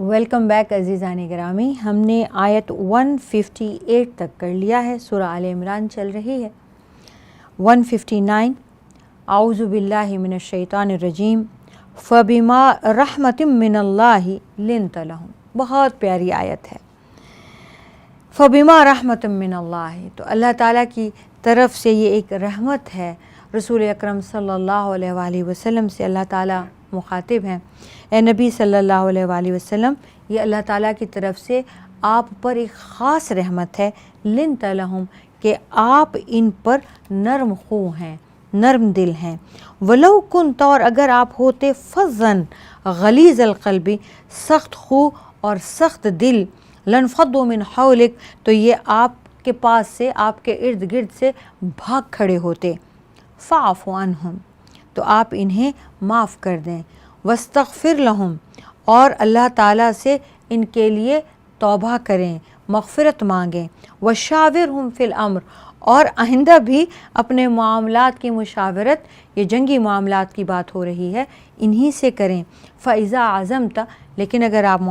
Welcome back عزیزان گرامی. ہم نے آیت 158 تک کر لیا ہے. سورہ آل عمران چل رہی ہے. 159 اعوذ باللہ من الشیطان الرجیم فبما رحمت من اللہ لنت لہم. بہت پیاری آیت ہے. فبما رحمت من اللہ، تو اللہ تعالیٰ کی طرف سے یہ ایک رحمت ہے. رسول اکرم صلی اللہ علیہ وآلہ وسلم سے اللہ تعالیٰ مخاطب ہیں، اے نبی صلی اللہ علیہ وآلہ وسلم، یہ اللہ تعالیٰ کی طرف سے آپ پر ایک خاص رحمت ہے. لنت لہم، کہ آپ ان پر نرم خو ہیں، نرم دل ہیں. ولو کنت، اور اگر آپ ہوتے فظًا غلیظ القلب، سخت خو اور سخت دل، لانفضوا من حولک، تو یہ آپ کے پاس سے، آپ کے ارد گرد سے بھاگ کھڑے ہوتے. فاعف عنہم، تو آپ انہیں معاف کر دیں. واستغفر لہم، اور اللہ تعالیٰ سے ان کے لیے توبہ کریں، مغفرت مانگیں. وشاورہم فی الامر، اور آئندہ بھی اپنے معاملات کی مشاورت، یہ جنگی معاملات کی بات ہو رہی ہے، انہی سے کریں. فاذا عزمت، لیکن اگر آپ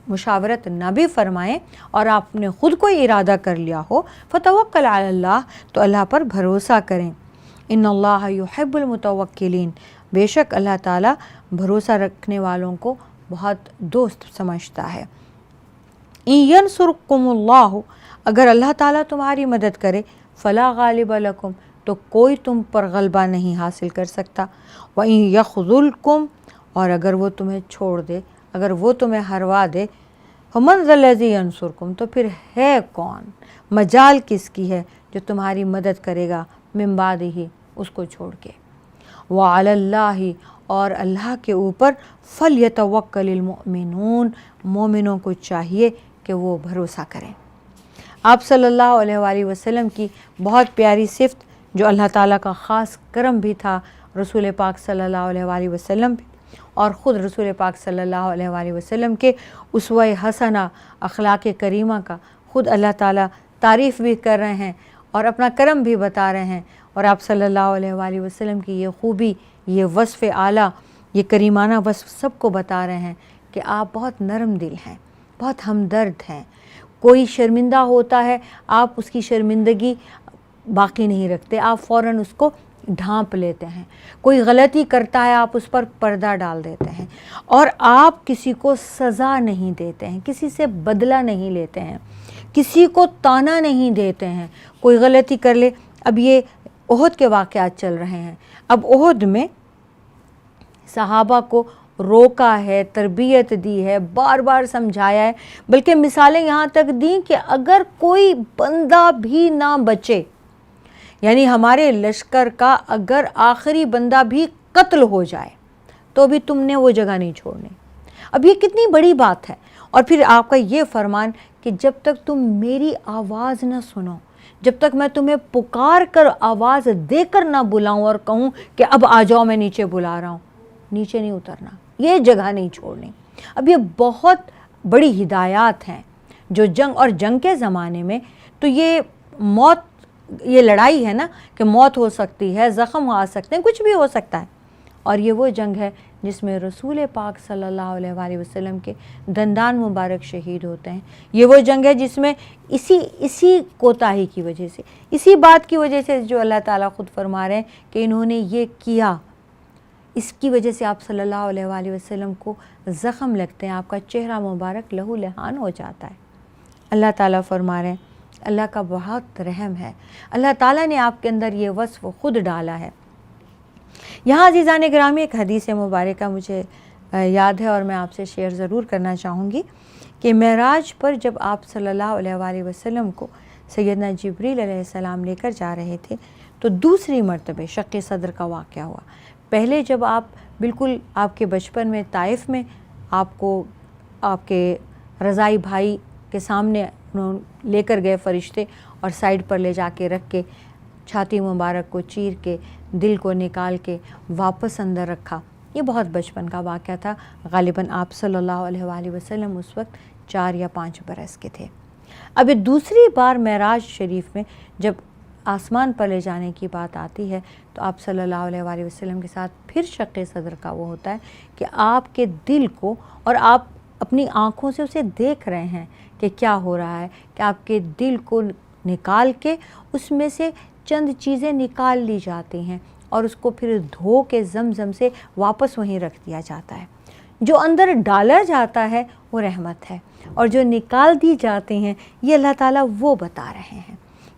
مشاورت نہ بھی فرمائیں اور آپ نے خود کوئی ارادہ کر لیا ہو، فتوکل علی اللہ، تو اللہ پر بھروسہ کریں. ان اللہ یحب المتوکلین، بے شک اللہ تعالیٰ بھروسہ رکھنے والوں کو بہت دوست سمجھتا ہے. ان ینصرکم اللہ، اگر اللہ تعالیٰ تمہاری مدد کرے، فلا غالب لکم، تو کوئی تم پر غلبہ نہیں حاصل کر سکتا. وَإِن یخذلکم، اور اگر وہ تمہیں چھوڑ دے، اگر وہ تمہیں ہروا دے، فَمَنْ ذَا الَّذِي يَنْصُرُكُمْ، تو پھر ہے کون، مجال کس کی ہے جو تمہاری مدد کرے گا، من بعدہ، اس کو چھوڑ کے. وَعَلَى اللَّهِ، اور اللہ کے اوپر، فَلْيَتَوَكَّلِ الْمُؤْمِنُونَ، مومنوں کو چاہیے کہ وہ بھروسہ کریں. آپ صلی اللہ علیہ وآلہ وسلم کی بہت پیاری صفت، جو اللہ تعالیٰ کا خاص کرم بھی تھا رسول پاک صلی اللہ علیہ وآلہ وسلم پہ، اور خود رسول پاک صلی اللہ علیہ وآلہ وسلم کے اسوہ حسنہ اخلاق کریمہ کا خود اللہ تعالیٰ تعریف بھی کر رہے ہیں اور اپنا کرم بھی بتا رہے ہیں. اور آپ صلی اللہ علیہ وآلہ وسلم کی یہ خوبی، یہ وصف اعلیٰ، یہ کریمانہ وصف سب کو بتا رہے ہیں کہ آپ بہت نرم دل ہیں، بہت ہمدرد ہیں. کوئی شرمندہ ہوتا ہے، آپ اس کی شرمندگی باقی نہیں رکھتے، آپ فوراً اس کو ڈھانپ لیتے ہیں. کوئی غلطی کرتا ہے، آپ اس پر پردہ ڈال دیتے ہیں، اور آپ کسی کو سزا نہیں دیتے ہیں، کسی سے بدلہ نہیں لیتے ہیں، کسی کو طعنہ نہیں دیتے ہیں. کوئی غلطی کر لے، اب یہ احد کے واقعات چل رہے ہیں. اب احد میں صحابہ کو روکا ہے، تربیت دی ہے، بار بار سمجھایا ہے، بلکہ مثالیں یہاں تک دیں کہ اگر کوئی بندہ بھی نہ بچے، یعنی ہمارے لشکر کا اگر آخری بندہ بھی قتل ہو جائے تو بھی تم نے وہ جگہ نہیں چھوڑنی. اب یہ کتنی بڑی بات ہے. اور پھر آپ کا یہ فرمان کہ جب تک تم میری آواز نہ سنو، جب تک میں تمہیں پکار کر آواز دے کر نہ بلاؤں اور کہوں کہ اب آ جاؤ، میں نیچے بلا رہا ہوں، نیچے نہیں اترنا، یہ جگہ نہیں چھوڑنی. اب یہ بہت بڑی ہدایات ہیں جو جنگ کے زمانے میں تو یہ موت، یہ لڑائی ہے نا کہ موت ہو سکتی ہے، زخم آ سکتے ہیں، کچھ بھی ہو سکتا ہے. اور یہ وہ جنگ ہے جس میں رسول پاک صلی اللہ علیہ وآلہ وسلم کے دندان مبارک شہید ہوتے ہیں. یہ وہ جنگ ہے جس میں اسی کوتاہی کی وجہ سے، اسی بات کی وجہ سے جو اللہ تعالیٰ خود فرما رہے ہیں کہ انہوں نے یہ کیا، اس کی وجہ سے آپ صلی اللہ علیہ وآلہ وسلم کو زخم لگتے ہیں، آپ کا چہرہ مبارک لہو لہان ہو جاتا ہے. اللہ تعالیٰ فرما رہے ہیں، اللہ کا بہت رحم ہے، اللہ تعالیٰ نے آپ کے اندر یہ وصف خود ڈالا ہے. یہاں عزیزان گرامی ایک حدیث مبارکہ مجھے یاد ہے اور میں آپ سے شیئر ضرور کرنا چاہوں گی کہ معراج پر جب آپ صلی اللہ علیہ وآلہ وسلم کو سیدنا جبریل علیہ السلام لے کر جا رہے تھے تو دوسری مرتبہ شق صدر کا واقعہ ہوا. پہلے جب آپ بالکل آپ کے بچپن میں طائف میں آپ کو آپ کے رضائی بھائی کے سامنے لے کر گئے فرشتے اور سائڈ پر لے جا کے رکھ کے چھاتی مبارک کو چیر کے دل کو نکال کے واپس اندر رکھا. یہ بہت بچپن کا واقعہ تھا. غالباً آپ صلی اللہ علیہ وآلہ وسلم اس وقت 4 یا 5 برس کے تھے. اب یہ دوسری بار معراج شریف میں جب آسمان پر لے جانے کی بات آتی ہے تو آپ صلی اللہ علیہ وآلہ وسلم کے ساتھ پھر شق صدر کا وہ ہوتا ہے کہ آپ کے دل کو اور آپ اپنی آنکھوں سے اسے دیکھ رہے ہیں کہ کیا ہو رہا ہے، کہ آپ کے دل کو نکال کے اس میں سے چند چیزیں نکال لی جاتی ہیں اور اس کو پھر دھو کے زمزم سے واپس وہیں رکھ دیا جاتا ہے۔ جو اندر ڈالا جاتا ہے وہ رحمت ہے، اور جو نکال دی جاتے ہیں یہ اللہ تعالیٰ وہ بتا رہے ہیں۔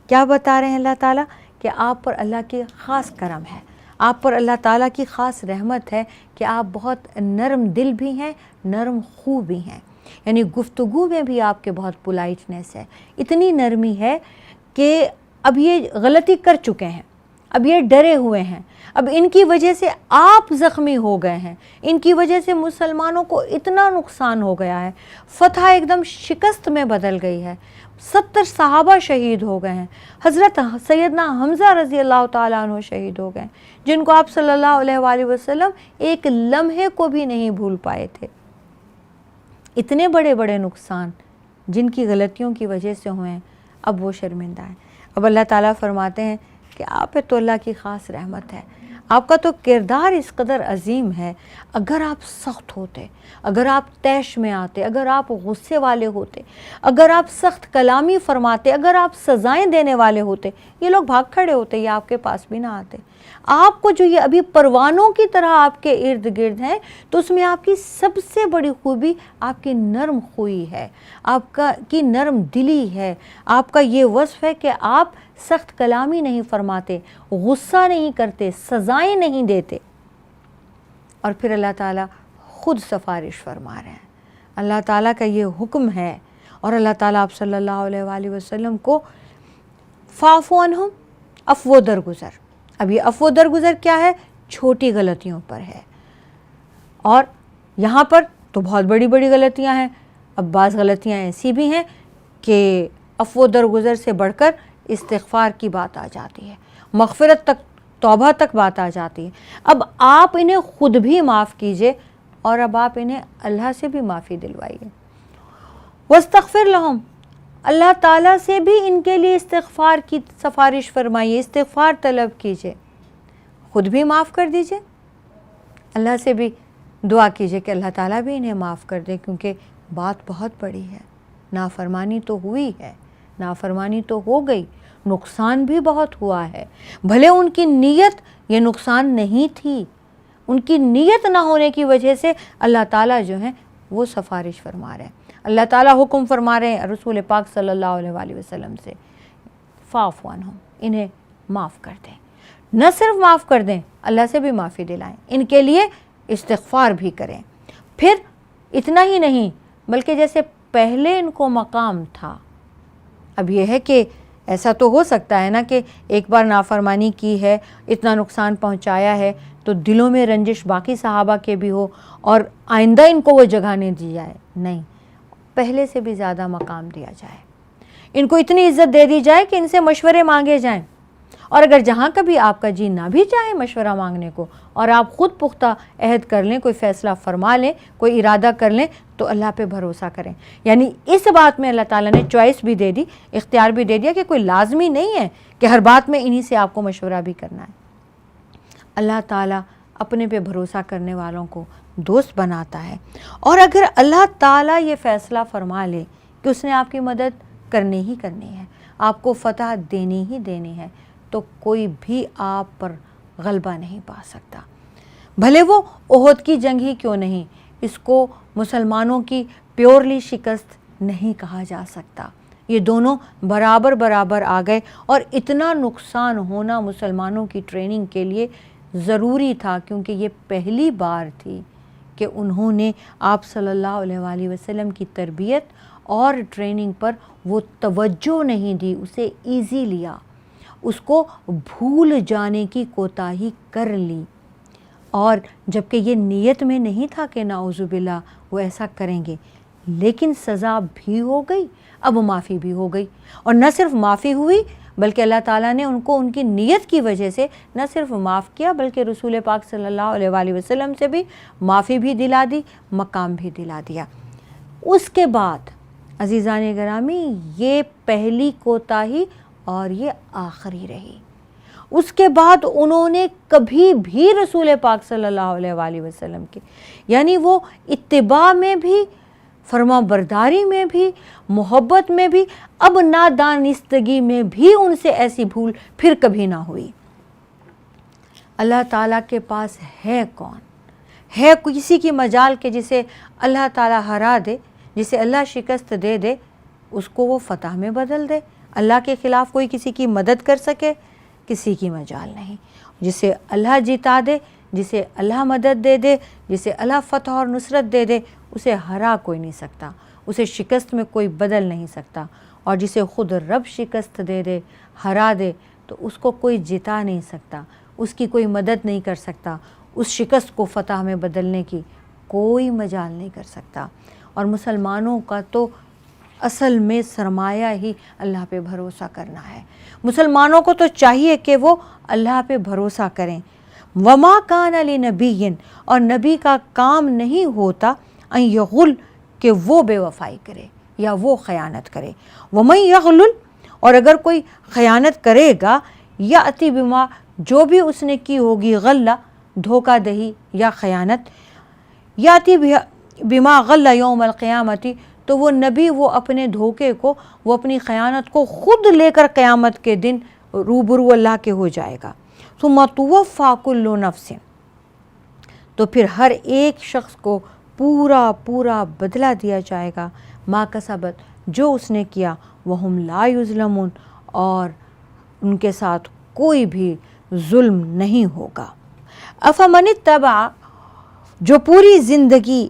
کیا بتا رہے ہیں اللہ تعالیٰ؟ کہ آپ پر اللہ کی خاص کرم ہے، آپ پر اللہ تعالیٰ کی خاص رحمت ہے کہ آپ بہت نرم دل بھی ہیں، نرم خو بھی ہیں، یعنی گفتگو میں بھی آپ کے بہت پولائٹنس ہے، اتنی نرمی ہے کہ اب یہ غلطی کر چکے ہیں، اب یہ ڈرے ہوئے ہیں، اب ان کی وجہ سے آپ زخمی ہو گئے ہیں، ان کی وجہ سے مسلمانوں کو اتنا نقصان ہو گیا ہے، فتح ایک دم شکست میں بدل گئی ہے، 70 صحابہ شہید ہو گئے ہیں، حضرت سیدنا حمزہ رضی اللہ تعالیٰ عنہ شہید ہو گئے، جن کو آپ صلی اللہ علیہ وآلہ وسلم ایک لمحے کو بھی نہیں بھول پائے تھے۔ اتنے بڑے بڑے نقصان جن کی غلطیوں کی وجہ سے ہوئے ہیں، اب وہ شرمندہ ہیں۔ اب اللہ تعالیٰ فرماتے ہیں کہ آپ پہ تو اللہ کی خاص رحمت ہے، آپ کا تو کردار اس قدر عظیم ہے، اگر آپ سخت ہوتے، اگر آپ طیش میں آتے، اگر آپ غصے والے ہوتے، اگر آپ سخت کلامی فرماتے، اگر آپ سزائیں دینے والے ہوتے، یہ لوگ بھاگ کھڑے ہوتے، یہ آپ کے پاس بھی نہ آتے۔ آپ کو جو یہ ابھی پروانوں کی طرح آپ کے ارد گرد ہیں، تو اس میں آپ کی سب سے بڑی خوبی آپ کی نرم خوئی ہے، آپ کی نرم دلی ہے، آپ کا یہ وصف ہے کہ آپ سخت کلامی نہیں فرماتے، غصہ نہیں کرتے، سزائیں نہیں دیتے۔ اور پھر اللہ تعالیٰ خود سفارش فرما رہے ہیں، اللہ تعالیٰ کا یہ حکم ہے، اور اللہ تعالیٰ آپ صلی اللہ علیہ وآلہ وسلم کو فاعف عنہم، عفو درگزر۔ اب یہ عفو درگزر کیا ہے؟ چھوٹی غلطیوں پر ہے، اور یہاں پر تو بہت بڑی بڑی غلطیاں ہیں۔ اب بعض غلطیاں ایسی بھی ہیں کہ عفو درگزر سے بڑھ کر استغفار کی بات آ جاتی ہے، مغفرت تک، توبہ تک بات آ جاتی ہے۔ اب آپ انہیں خود بھی معاف کیجئے، اور اب آپ انہیں اللہ سے بھی معافی دلوائیے۔ وَاسْتَغْفِرْ لَهُمْ، اللہ تعالیٰ سے بھی ان کے لیے استغفار کی سفارش فرمائیے، استغفار طلب کیجئے، خود بھی معاف کر دیجئے، اللہ سے بھی دعا کیجئے کہ اللہ تعالیٰ بھی انہیں معاف کر دے، کیونکہ بات بہت بڑی ہے، نافرمانی تو ہوئی ہے، نافرمانی تو ہو گئی، نقصان بھی بہت ہوا ہے۔ بھلے ان کی نیت یہ نقصان نہیں تھی، ان کی نیت نہ ہونے کی وجہ سے اللہ تعالیٰ جو ہیں وہ سفارش فرما رہے ہیں، اللہ تعالیٰ حکم فرما رہے ہیں رسول پاک صلی اللہ علیہ وآلہ وسلم سے، فاعف عنہم، انہیں معاف کر دیں۔ نہ صرف معاف کر دیں، اللہ سے بھی معافی دلائیں، ان کے لیے استغفار بھی کریں۔ پھر اتنا ہی نہیں، بلکہ جیسے پہلے ان کو مقام تھا، اب یہ ہے کہ ایسا تو ہو سکتا ہے نا کہ ایک بار نافرمانی کی ہے، اتنا نقصان پہنچایا ہے، تو دلوں میں رنجش باقی صحابہ کے بھی ہو، اور آئندہ ان کو وہ جگہ نہیں دی جائے، نہیں، پہلے سے بھی زیادہ مقام دیا جائے، ان کو اتنی عزت دے دی جائے کہ ان سے مشورے مانگے جائیں، اور اگر جہاں کبھی آپ کا جی نہ بھی چاہے مشورہ مانگنے کو، اور آپ خود پختہ عہد کر لیں، کوئی فیصلہ فرما لیں، کوئی ارادہ کر لیں، تو اللہ پہ بھروسہ کریں۔ یعنی اس بات میں اللہ تعالیٰ نے چوائس بھی دے دی، اختیار بھی دے دیا کہ کوئی لازمی نہیں ہے کہ ہر بات میں انہی سے آپ کو مشورہ بھی کرنا ہے۔ اللہ تعالیٰ اپنے پہ بھروسہ کرنے والوں کو دوست بناتا ہے، اور اگر اللہ تعالیٰ یہ فیصلہ فرما لے کہ اس نے آپ کی مدد کرنی ہی کرنی ہے، آپ کو فتح دینی ہی دینی ہے، تو کوئی بھی آپ پر غلبہ نہیں پا سکتا، بھلے وہ احد کی جنگ ہی کیوں نہیں، اس کو مسلمانوں کی پیورلی شکست نہیں کہا جا سکتا۔ یہ دونوں برابر برابر آ گئے، اور اتنا نقصان ہونا مسلمانوں کی ٹریننگ کے لیے ضروری تھا، کیونکہ یہ پہلی بار تھی کہ انہوں نے آپ صلی اللہ علیہ وآلہ وسلم کی تربیت اور ٹریننگ پر وہ توجہ نہیں دی، اسے ایزی لیا، اس کو بھول جانے کی کوتاہی کر لی، اور جبکہ یہ نیت میں نہیں تھا کہ نعوذ باللہ وہ ایسا کریں گے، لیکن سزا بھی ہو گئی، اب معافی بھی ہو گئی، اور نہ صرف معافی ہوئی بلکہ اللہ تعالیٰ نے ان کو ان کی نیت کی وجہ سے نہ صرف معاف کیا، بلکہ رسول پاک صلی اللہ علیہ وآلہ وسلم سے بھی معافی بھی دلا دی، مقام بھی دلا دیا۔ اس کے بعد عزیزان گرامی، یہ پہلی کوتاہی اور یہ آخری رہی، اس کے بعد انہوں نے کبھی بھی رسول پاک صلی اللہ علیہ وآلہ وسلم کی، یعنی وہ اتباع میں بھی فرما برداری میں بھی، محبت میں بھی، اب نادانستگی میں بھی ان سے ایسی بھول پھر کبھی نہ ہوئی۔ اللہ تعالیٰ کے پاس ہے کون؟ ہے کسی کی مجال کے جسے اللہ تعالیٰ ہرا دے، جسے اللہ شکست دے دے، اس کو وہ فتح میں بدل دے؟ اللہ کے خلاف کوئی کسی کی مدد کر سکے؟ کسی کی مجال نہیں۔ جسے اللہ جتا دے، جسے اللہ مدد دے دے، جسے اللہ فتح اور نصرت دے دے، اسے ہرا کوئی نہیں سکتا، اسے شکست میں کوئی بدل نہیں سکتا۔ اور جسے خود رب شکست دے دے، ہرا دے، تو اس کو کوئی جتا نہیں سکتا، اس کی کوئی مدد نہیں کر سکتا، اس شکست کو فتح میں بدلنے کی کوئی مجال نہیں کر سکتا۔ اور مسلمانوں کا تو اصل میں سرمایہ ہی اللہ پہ بھروسہ کرنا ہے۔ مسلمانوں کو تو چاہیے کہ وہ اللہ پہ بھروسہ کریں۔ وما کان لنبی، اور نبی کا کام نہیں ہوتا ان یغل، کہ وہ بے وفائی کرے یا وہ خیانت کرے۔ ومن یغل، اور اگر کوئی خیانت کرے گا، یاتی بما، جو بھی اس نے کی ہوگی، غلہ، دھوکہ دہی یا خیانت، یاتی بما غلہ یوم القیامتی، تو وہ نبی وہ اپنے دھوکے کو، وہ اپنی خیانت کو خود لے کر قیامت کے دن روبرو اللہ کے ہو جائے گا۔ ثم توفی کل نفس، تو پھر ہر ایک شخص کو پورا پورا بدلہ دیا جائے گا، ما کسبت، جو اس نے کیا، وہم لا یظلمون، اور ان کے ساتھ کوئی بھی ظلم نہیں ہوگا۔ افمن اتبع، جو پوری زندگی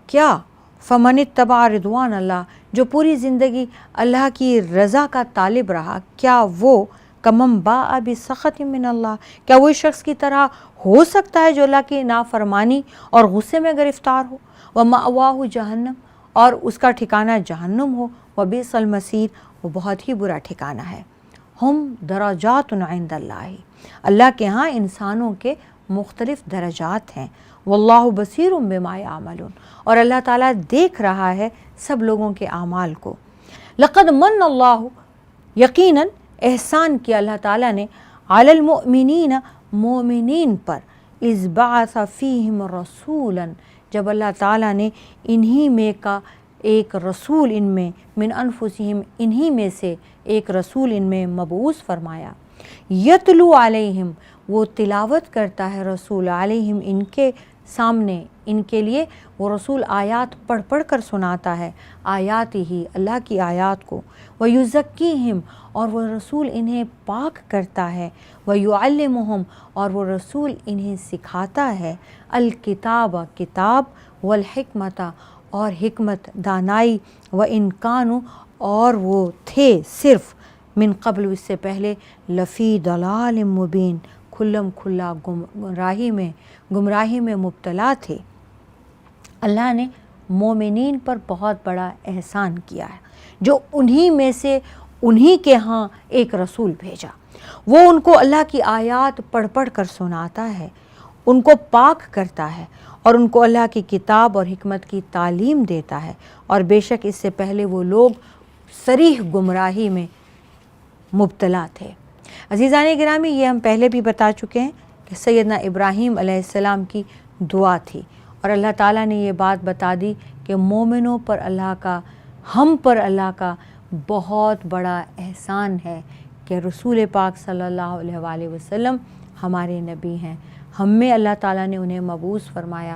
کیا، فمن اتبع رضوان اللہ، جو پوری زندگی اللہ کی رضا کا طالب رہا، کیا وہ کمم باء بسخط من اللہ، کیا وہ اس شخص کی طرح ہو سکتا ہے جو اللہ کی نافرمانی اور غصے میں گرفتار ہو؟ ومأواہ جہنم، اور اس کا ٹھکانہ جہنم ہو، وبئس المصیر، وہ بہت ہی برا ٹھکانہ ہے۔ ہم درجات عند اللہ، اللہ کے ہاں انسانوں کے مختلف درجات ہیں۔ واللہ بصیر بما یعملون، اور اللہ تعالیٰ دیکھ رہا ہے سب لوگوں کے اعمال کو۔ لقد من اللہ، یقیناً احسان کیا اللہ تعالیٰ نے، علی المؤمنین، مومنین پر، اذ بعث فیہم رسولا، جب اللہ تعالیٰ نے انہی میں کا ایک رسول ان میں، من انفسہم، انہی میں سے ایک رسول ان میں مبعوث فرمایا، یتلو علیہم، وہ تلاوت کرتا ہے رسول، علیہم، ان کے سامنے، ان کے لیے وہ رسول آیات پڑھ پڑھ کر سناتا ہے، آیات ہی، اللہ کی آیات کو، وَيُزَكِّيهِمْ، اور وہ رسول انہیں پاک کرتا ہے، وَيُعَلِّمُهُمْ، اور وہ رسول انہیں سکھاتا ہے، الکتاب، کتاب، والحکمت، اور حکمت، دانائی، وَإِنْ كَانُوا، اور وہ تھے صرف، من قبل، اس سے پہلے، لفی ضلال مبین، کھلم کھلا گمراہی میں مبتلا تھے۔ اللہ نے مومنین پر بہت بڑا احسان کیا ہے، جو انہی میں سے انہی کے ہاں ایک رسول بھیجا، وہ ان کو اللہ کی آیات پڑھ پڑھ کر سناتا ہے، ان کو پاک کرتا ہے، اور ان کو اللہ کی کتاب اور حکمت کی تعلیم دیتا ہے، اور بے شک اس سے پہلے وہ لوگ صریح گمراہی میں مبتلا تھے۔ عزیزان گرامی، یہ ہم پہلے بھی بتا چکے ہیں کہ سیدنا ابراہیم علیہ السلام کی دعا تھی، اور اللہ تعالیٰ نے یہ بات بتا دی کہ مومنوں پر اللہ کا، ہم پر اللہ کا بہت بڑا احسان ہے کہ رسول پاک صلی اللہ علیہ وآلہ وسلم ہمارے نبی ہیں، ہم میں اللہ تعالیٰ نے انہیں مبعوث فرمایا،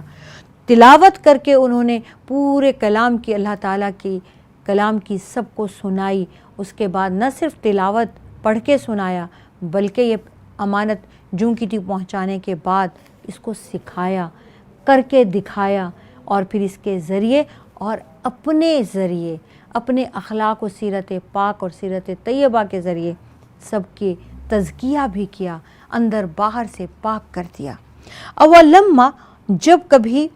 تلاوت کر کے انہوں نے پورے کلام کی، اللہ تعالیٰ کی کلام کی سب کو سنائی، اس کے بعد نہ صرف تلاوت پڑھ کے سنایا، بلکہ یہ امانت جوں کی تھی پہنچانے کے بعد اس کو سکھایا، کر کے دکھایا، اور پھر اس کے ذریعے اور اپنے ذریعے، اپنے اخلاق و سیرت پاک اور سیرت طیبہ کے ذریعے سب کی تزکیہ بھی کیا، اندر باہر سے پاک کر دیا۔ اولما، جب کبھی،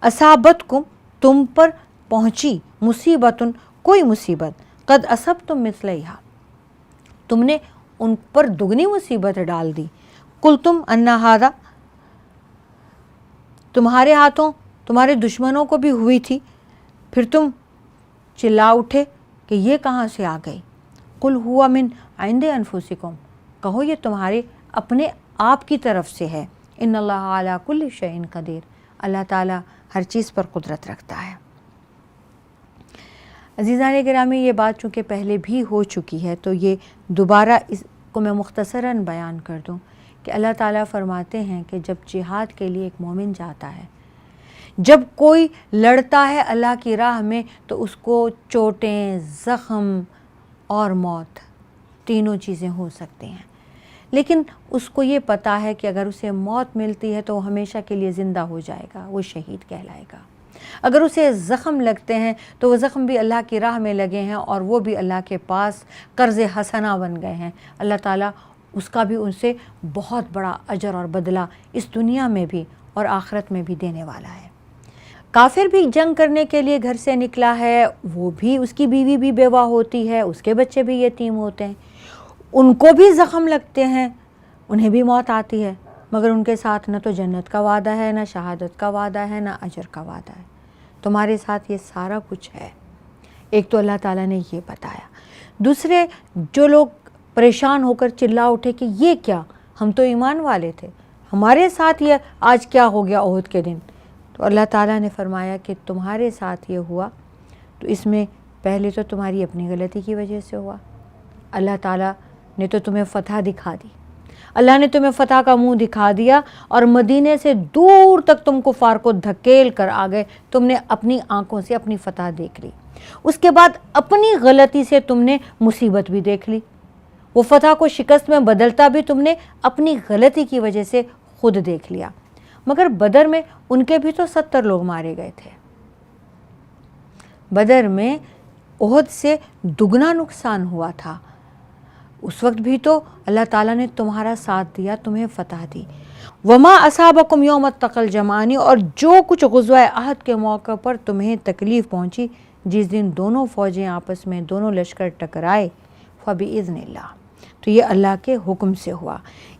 اصابتکم، تم پر پہنچی، مصیبتن، کوئی مصیبت، قد اصبتم مثلیہا، تم نے ان پر دگنی مصیبت ڈال دی، قلتم ان ھذا، تمہارے ہاتھوں تمہارے دشمنوں کو بھی ہوئی تھی، پھر تم چلا اٹھے کہ یہ کہاں سے آ گئی، قل ھو من عند انفسکم، کہو یہ تمہارے اپنے آپ کی طرف سے ہے، ان اللہ علی کل شیء قدیر، اللہ تعالیٰ ہر چیز پر قدرت رکھتا ہے۔ عزیزان گرامی، یہ بات چونکہ پہلے بھی ہو چکی ہے تو یہ دوبارہ اس کو میں مختصراً بیان کر دوں کہ اللہ تعالیٰ فرماتے ہیں کہ جب جہاد کے لیے ایک مومن جاتا ہے، جب کوئی لڑتا ہے اللہ کی راہ میں، تو اس کو چوٹیں، زخم اور موت تینوں چیزیں ہو سکتی ہیں، لیکن اس کو یہ پتہ ہے کہ اگر اسے موت ملتی ہے تو وہ ہمیشہ کے لیے زندہ ہو جائے گا، وہ شہید کہلائے گا۔ اگر اسے زخم لگتے ہیں تو وہ زخم بھی اللہ کی راہ میں لگے ہیں اور وہ بھی اللہ کے پاس قرض حسنہ بن گئے ہیں، اللہ تعالیٰ اس کا بھی ان سے بہت بڑا اجر اور بدلہ اس دنیا میں بھی اور آخرت میں بھی دینے والا ہے۔ کافر بھی جنگ کرنے کے لیے گھر سے نکلا ہے، وہ بھی، اس کی بیوی بھی بیوہ ہوتی ہے، اس کے بچے بھی یتیم ہوتے ہیں، ان کو بھی زخم لگتے ہیں، انہیں بھی موت آتی ہے، مگر ان کے ساتھ نہ تو جنت کا وعدہ ہے، نہ شہادت کا وعدہ ہے، نہ اجر کا وعدہ ہے۔ تمہارے ساتھ یہ سارا کچھ ہے۔ ایک تو اللہ تعالیٰ نے یہ بتایا۔ دوسرے، جو لوگ پریشان ہو کر چلا اٹھے کہ یہ کیا، ہم تو ایمان والے تھے، ہمارے ساتھ یہ آج کیا ہو گیا احد کے دن، تو اللہ تعالیٰ نے فرمایا کہ تمہارے ساتھ یہ ہوا تو اس میں پہلے تو تمہاری اپنی غلطی کی وجہ سے ہوا۔ اللہ تعالیٰ نے تو تمہیں فتح دکھا دی، اللہ نے تمہیں فتح کا منہ دکھا دیا اور مدینے سے دور تک تم کفار کو دھکیل کر آ گئے، تم نے اپنی آنکھوں سے اپنی فتح دیکھ لی، اس کے بعد اپنی غلطی سے تم نے مصیبت بھی دیکھ لی، وہ فتح کو شکست میں بدلتا بھی تم نے اپنی غلطی کی وجہ سے خود دیکھ لیا۔ مگر بدر میں ان کے بھی تو 70 لوگ مارے گئے تھے، بدر میں احد سے دگنا نقصان ہوا تھا، اس وقت بھی تو اللہ تعالیٰ نے تمہارا ساتھ دیا، تمہیں فتح دی۔ وما اصابکم یوم التقی الجمعان، اور جو کچھ غزوہ احد کے موقع پر تمہیں تکلیف پہنچی، جس دن دونوں فوجیں آپس میں، دونوں لشکر ٹکرائے، فبإذن اللہ، تو یہ اللہ کے حکم سے ہوا،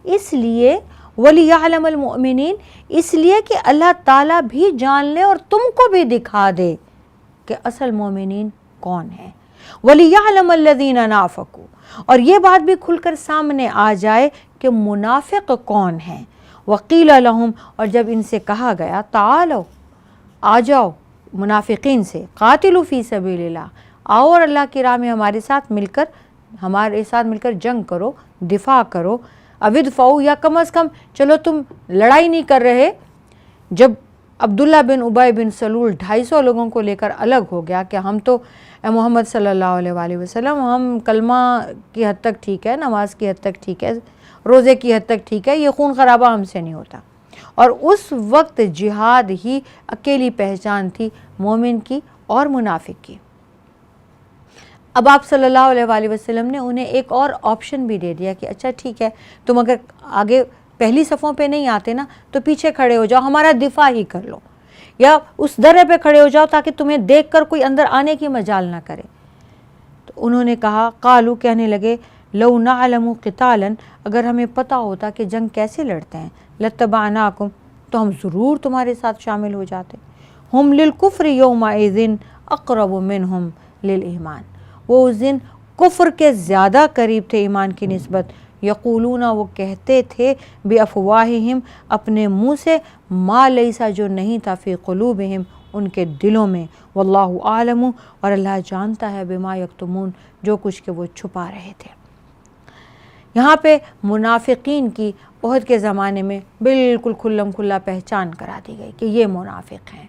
اس لیے وَلِيَعْلَمَ الْمُؤْمِنِينَ، اس لیے کہ اللہ تعالیٰ بھی جان لے اور تم کو بھی دکھا دے کہ اصل مومنین کون ہیں۔ وَلِيَعْلَمَ الَّذِينَ نَافَقُوا، اور یہ بات بھی کھل کر سامنے آ جائے کہ منافق کون ہیں۔ وَقِيلَ لَهُمْ، اور جب ان سے کہا گیا تعالو، آ جاؤ منافقین سے، قاتلوا فی سبیل اللہ، آؤ اور اللہ کی راہ میں ہمارے ساتھ مل کر جنگ کرو، دفاع کرو، ادفعوا، یا کم از کم چلو تم لڑائی نہیں کر رہے۔ جب عبداللہ بن ابی بن سلول 250 لوگوں کو لے کر الگ ہو گیا کہ ہم تو اے محمد صلی اللہ علیہ وآلہ وسلم، ہم کلمہ کی حد تک ٹھیک ہے، نماز کی حد تک ٹھیک ہے، روزے کی حد تک ٹھیک ہے، یہ خون خرابہ ہم سے نہیں ہوتا، اور اس وقت جہاد ہی اکیلی پہچان تھی مومن کی اور منافق کی۔ اب آپ صلی اللہ علیہ وآلہ وسلم نے انہیں ایک اور آپشن بھی دے دیا کہ اچھا ٹھیک ہے، تم اگر آگے پہلی صفوں پہ نہیں آتے نا تو پیچھے کھڑے ہو جاؤ، ہمارا دفاع ہی کر لو، یا اس درے پہ کھڑے ہو جاؤ تاکہ تمہیں دیکھ کر کوئی اندر آنے کی مجال نہ کرے۔ تو انہوں نے کہا، قالو، کہنے لگے، لو نعلم قتالا، اگر ہمیں پتہ ہوتا کہ جنگ کیسے لڑتے ہیں، لتبعناکم، تو ہم ضرور تمہارے ساتھ شامل ہو جاتے۔ ہم للکفر یومئذ اقرب منہم للایمان، وہ اس دن کفر کے زیادہ قریب تھے ایمان کی نسبت۔ یقولون، وہ کہتے تھے، بافواہہم، اپنے منہ سے، ما لیسا، جو نہیں تھا، فی قلوبہم، ان کے دلوں میں، واللہ عالم، اور اللہ جانتا ہے، بما یکتمون، جو کچھ کہ وہ چھپا رہے تھے۔ یہاں پہ منافقین کی احد کے زمانے میں بالکل کھلم کھلا پہچان کرا دی گئی کہ یہ منافق ہیں،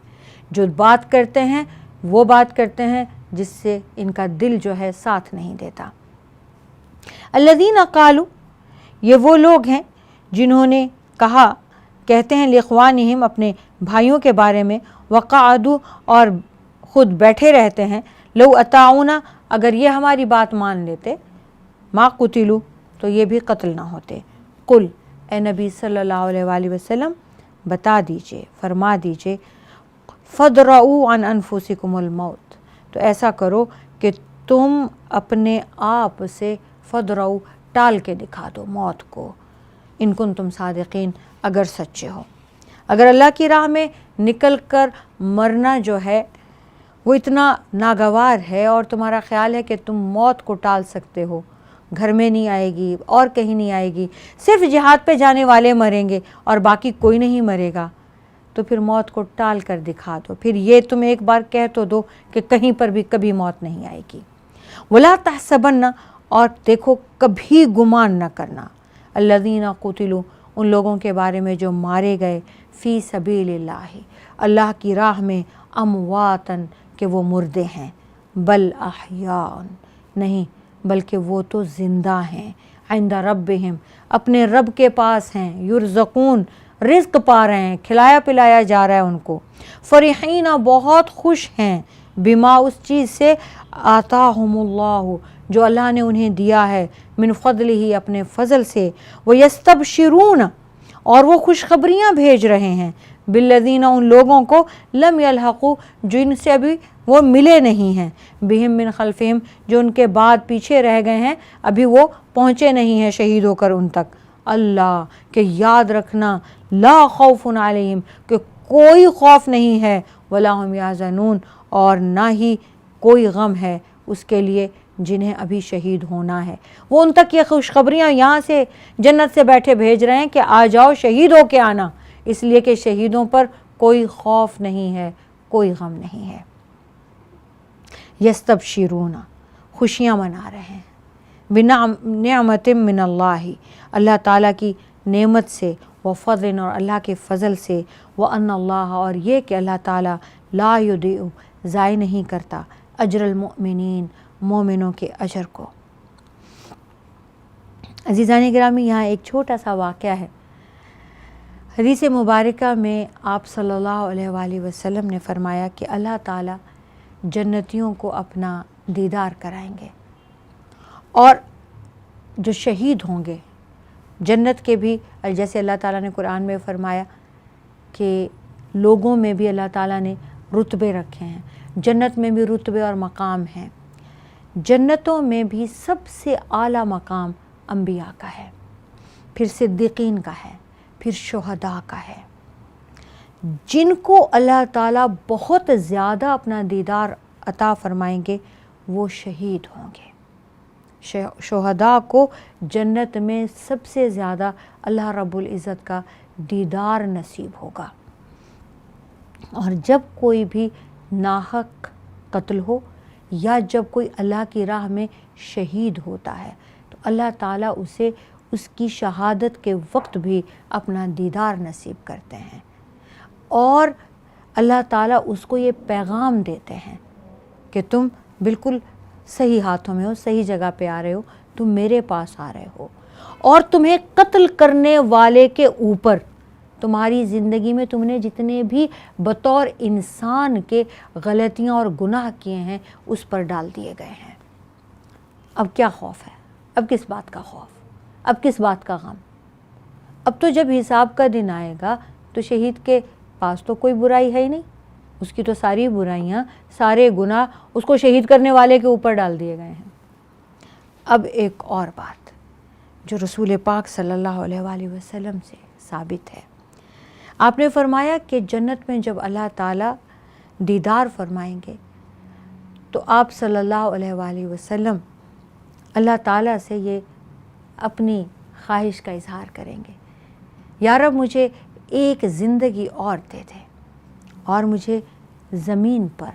جو بات کرتے ہیں وہ بات کرتے ہیں جس سے ان کا دل جو ہے ساتھ نہیں دیتا۔ الذین قالوا، یہ وہ لوگ ہیں جنہوں نے کہا، کہتے ہیں، لاخوانہم، اپنے بھائیوں کے بارے میں، وقعدوا، اور خود بیٹھے رہتے ہیں، لو اطاعونا، اگر یہ ہماری بات مان لیتے، ما قتلوا، تو یہ بھی قتل نہ ہوتے۔ قل، اے نبی صلی اللہ علیہ وآلہ وسلم، بتا دیجئے، فرما دیجئے، فادرؤوا عن انفسکم الموت، تو ایسا کرو کہ تم اپنے آپ سے، فادرؤوا، ٹال کے دکھا دو موت کو، ان کنتم صادقین، اگر سچے ہو۔ اگر اللہ کی راہ میں نکل کر مرنا جو ہے وہ اتنا ناگوار ہے اور تمہارا خیال ہے کہ تم موت کو ٹال سکتے ہو، گھر میں نہیں آئے گی اور کہیں نہیں آئے گی، صرف جہاد پہ جانے والے مریں گے اور باقی کوئی نہیں مرے گا، تو پھر موت کو ٹال کر دکھا دو، پھر یہ تم ایک بار کہہ تو دو کہ کہیں پر بھی کبھی موت نہیں آئے گی۔ وَلَا تَحْسَبَنَّ، اور دیکھو کبھی گمان نہ کرنا، الَّذِينَ قُتِلُوا، ان لوگوں کے بارے میں جو مارے گئے، فی سبیل اللہ، اللہ کی راہ میں، امواتن، کہ وہ مردے ہیں، بل احیاء، نہیں بلکہ وہ تو زندہ ہیں، عند ربہم، اپنے رب کے پاس ہیں، یرزقون، رزق پا رہے ہیں، کھلایا پلایا جا رہا ہے ان کو، فرحین، بہت خوش ہیں، بما، اس چیز سے، آتاہم اللہ، جو اللہ نے انہیں دیا ہے، من فضلہ، اپنے فضل سے، ویستبشرون، اور وہ خوشخبریاں بھیج رہے ہیں، بالذین، ان لوگوں کو، لم یلحقوا، جن سے ابھی وہ ملے نہیں ہیں، بہم من خلفہم، جو ان کے بعد پیچھے رہ گئے ہیں، ابھی وہ پہنچے نہیں ہیں شہید ہو کر ان تک، اللہ، کہ یاد رکھنا، لا خوف علیہم، کہ کوئی خوف نہیں ہے، ولا هم یحزنون، اور نہ ہی کوئی غم ہے اس کے لیے جنہیں ابھی شہید ہونا ہے۔ وہ ان تک یہ خوشخبریاں یہاں سے جنت سے بیٹھے بھیج رہے ہیں کہ آ جاؤ، شہید ہو کے آنا، اس لیے کہ شہیدوں پر کوئی خوف نہیں ہے، کوئی غم نہیں ہے۔ یستبشرون، خوشیاں منا رہے ہیں، بنعمت من اللہ، اللہ تعالیٰ کی نعمت سے، وفضل، اور اللہ کے فضل سے، وان اللہ، اور یہ کہ اللہ تعالیٰ، لا یضیع، ضائع نہیں کرتا، اجر المؤمنین، مومنوں کے اجر کو۔ عزیزان گرامی، یہاں ایک چھوٹا سا واقعہ ہے۔ حدیث مبارکہ میں آپ صلی اللہ علیہ وآلہ وسلم نے فرمایا کہ اللہ تعالیٰ جنتیوں کو اپنا دیدار کرائیں گے، اور جو شہید ہوں گے جنت کے بھی، جیسے اللہ تعالیٰ نے قرآن میں فرمایا کہ لوگوں میں بھی اللہ تعالیٰ نے رتبے رکھے ہیں، جنت میں بھی رتبے اور مقام ہیں۔ جنتوں میں بھی سب سے اعلیٰ مقام انبیاء کا ہے، پھر صدیقین کا ہے، پھر شہداء کا ہے۔ جن کو اللہ تعالیٰ بہت زیادہ اپنا دیدار عطا فرمائیں گے وہ شہید ہوں گے۔ شہداء کو جنت میں سب سے زیادہ اللہ رب العزت کا دیدار نصیب ہوگا۔ اور جب کوئی بھی ناحق قتل ہو یا جب کوئی اللہ کی راہ میں شہید ہوتا ہے تو اللہ تعالیٰ اسے اس کی شہادت کے وقت بھی اپنا دیدار نصیب کرتے ہیں، اور اللہ تعالیٰ اس کو یہ پیغام دیتے ہیں کہ تم بالکل صحیح ہاتھوں میں ہو، صحیح جگہ پہ آ رہے ہو، تم میرے پاس آ رہے ہو، اور تمہیں قتل کرنے والے کے اوپر تمہاری زندگی میں تم نے جتنے بھی بطور انسان کے غلطیاں اور گناہ کیے ہیں اس پر ڈال دیے گئے ہیں۔ اب کیا خوف ہے؟ اب کس بات کا خوف؟ اب کس بات کا غم؟ اب تو جب حساب کا دن آئے گا تو شہید کے پاس تو کوئی برائی ہے ہی نہیں، اس کی تو ساری برائیاں، سارے گناہ اس کو شہید کرنے والے کے اوپر ڈال دیے گئے ہیں۔ اب ایک اور بات جو رسول پاک صلی اللہ علیہ وآلہ وسلم سے ثابت ہے، آپ نے فرمایا کہ جنت میں جب اللہ تعالیٰ دیدار فرمائیں گے تو آپ صلی اللہ علیہ وآلہ وسلم اللہ تعالیٰ سے یہ اپنی خواہش کا اظہار کریں گے، یا رب مجھے ایک زندگی اور دے دے اور مجھے زمین پر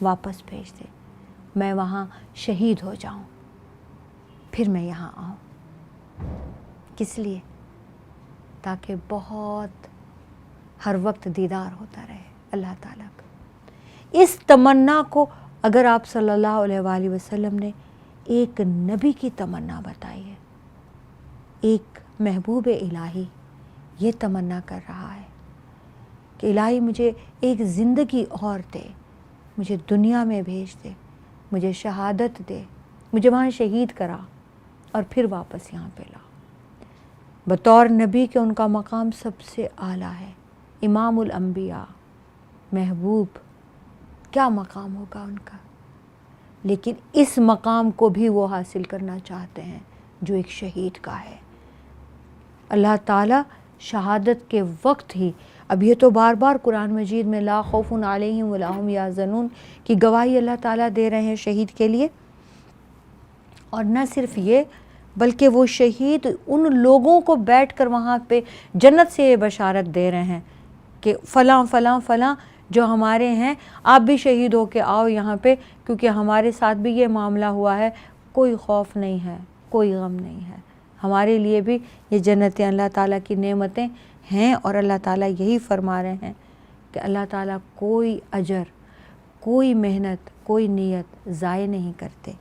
واپس بھیج دے، میں وہاں شہید ہو جاؤں، پھر میں یہاں آؤں۔ کس لیے؟ تاکہ بہت ہر وقت دیدار ہوتا رہے اللہ تعالیٰ کا۔ اس تمنا کو اگر آپ صلی اللہ علیہ وآلہ وسلم نے ایک نبی کی تمنا بتائی ہے، ایک محبوب الہی یہ تمنا کر رہا ہے کہ الہی مجھے ایک زندگی اور دے، مجھے دنیا میں بھیج دے، مجھے شہادت دے، مجھے وہاں شہید کرا اور پھر واپس یہاں پہ لا۔ بطور نبی کے ان کا مقام سب سے اعلیٰ ہے، امام الانبیاء، محبوب، کیا مقام ہوگا ان کا، لیکن اس مقام کو بھی وہ حاصل کرنا چاہتے ہیں جو ایک شہید کا ہے۔ اللہ تعالیٰ شہادت کے وقت ہی، اب یہ تو بار بار قرآن مجید میں لا خوف علیہم ولا هم یحزنون کی گواہی اللہ تعالیٰ دے رہے ہیں شہید کے لیے، اور نہ صرف یہ بلکہ وہ شہید ان لوگوں کو بیٹھ کر وہاں پہ جنت سے یہ بشارت دے رہے ہیں کہ فلاں فلاں فلاں جو ہمارے ہیں آپ بھی شہید ہو کے آؤ یہاں پہ، کیونکہ ہمارے ساتھ بھی یہ معاملہ ہوا ہے، کوئی خوف نہیں ہے، کوئی غم نہیں ہے۔ ہمارے لیے بھی یہ جنتیں اللہ تعالیٰ کی نعمتیں ہیں، اور اللہ تعالیٰ یہی فرما رہے ہیں کہ اللہ تعالیٰ کوئی اجر، کوئی محنت، کوئی نیت ضائع نہیں کرتے۔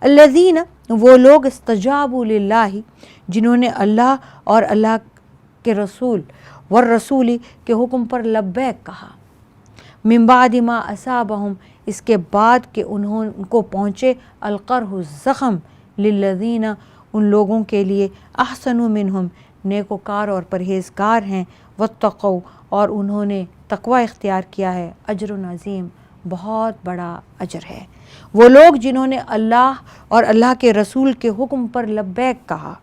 الذین، وہ لوگ، استجابوا للہ، جنہوں نے اللہ اور اللہ کے رسول والرسول کے حکم پر لبیک کہا، من بعد ما اصابہم، اس کے بعد کہ ان کو پہنچے القرح، زخم، للذین، ان لوگوں کے لیے، احسنوا منہم، نیکوکار اور پرہیزگار ہیں، واتقوا، اور انہوں نے تقوی اختیار کیا ہے، اجر عظیم، بہت بڑا اجر ہے۔ وہ لوگ جنہوں نے اللہ اور اللہ کے رسول کے حکم پر لبیک کہا،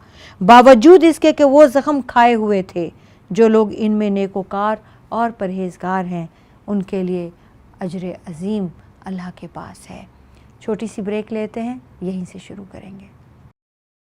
باوجود اس کے کہ وہ زخم کھائے ہوئے تھے، جو لوگ ان میں نیکوکار اور پرہیزگار ہیں ان کے لیے اجر عظیم اللہ کے پاس ہے۔ چھوٹی سی بریک لیتے ہیں، یہیں سے شروع کریں گے۔